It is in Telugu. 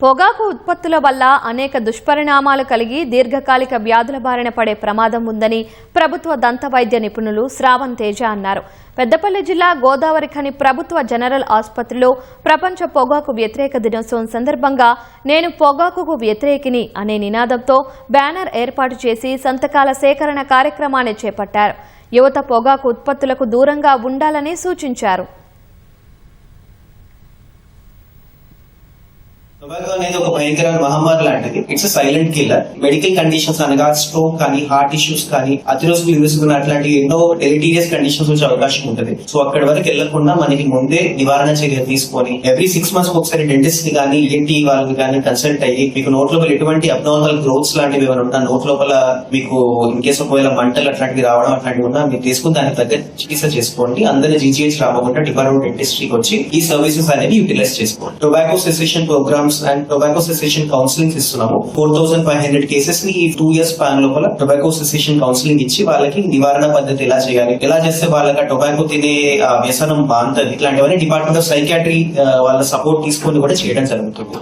పొగాకు ఉత్పత్తుల వల్ల అనేక దుష్పరిణామాలు కలిగి దీర్ఘకాలిక వ్యాధుల బారిన పడే ప్రమాదం ఉందని ప్రభుత్వ దంతవైద్య నిపుణులు శ్రావణ్ తేజ అన్నారు. పెద్దపల్లి జిల్లా గోదావరిఖని ప్రభుత్వ జనరల్ ఆసుపత్రిలో ప్రపంచ పొగాకు వ్యతిరేక దినోత్సవం సందర్భంగా నేను పొగాకుకు వ్యతిరేకిని అనే నినాదంతో బ్యానర్ ఏర్పాటు చేసి సంతకాల సేకరణ కార్యక్రమాన్ని చేపట్టారు. యువత పొగాకు ఉత్పత్తులకు దూరంగా ఉండాలని సూచించారు. టొబాకో అనేది ఒక భయంకరమైన మహమ్మారి లాంటిది. It's silent killer. Medical conditions అనగా స్ట్రోక్ కానీ, హార్ట్ ఇష్యూస్ కానీ, అతిరోజులు యూరిసుకున్న అట్లాంటి ఎన్నో డెలిటీరియస్ కండిషన్స్ వచ్చే అవకాశం ఉంటుంది. సో అక్కడి వరకు వెళ్లకుండా మనకి ముందే నివారణ చర్య తీసుకొని ఎవ్రీ 6 months ఒకసారి డెంటిస్ట్ ని కానీ, ఈఎన్టీ వాళ్ళని కానీ కన్సల్ట్ అయ్యి మీకు నోట్ లోపల ఎటువంటి అబ్నార్మల్ గ్రోత్స్ లాంటివి ఏమైనా ఉన్నా, నోట్ లోపల మీకు ఇన్ కేసు ఒకవేళ మంటలు అట్లాంటివి రావడం అట్లాంటివి ఉన్నా మీరు తీసుకుని దానికి తగ్గ చికిత్స చేసుకోండి. అందరినీ జీజీహెచ్ రాకుండా డిపార్ట్మెంట్ డెంటిస్ట్రీకి వచ్చి ఈ సర్వీసెస్ అనేవి యూటిలైజ్ చేసుకోండి. Tobacco cessation programs and tobacco cessation counselling ఇస్తున్నాము. 4500 కేసెస్ ని ఈ 2 years స్పాన్ లోపల టొబాకో సెసెషన్ కౌన్సిలింగ్ ఇచ్చి వాళ్ళకి నివారణ పద్ధతి ఎలా చేయాలి, ఎలా చేస్తే వాళ్ళకి టొబాకో తినే వ్యసనం బాగుంటుంది, ఇట్లాంటివన్నీ డిపార్ట్మెంట్ ఆఫ్ సైకియాట్రీ వాళ్ళ సపోర్ట్ తీసుకొని కూడా చేయడం జరుగుతుంది.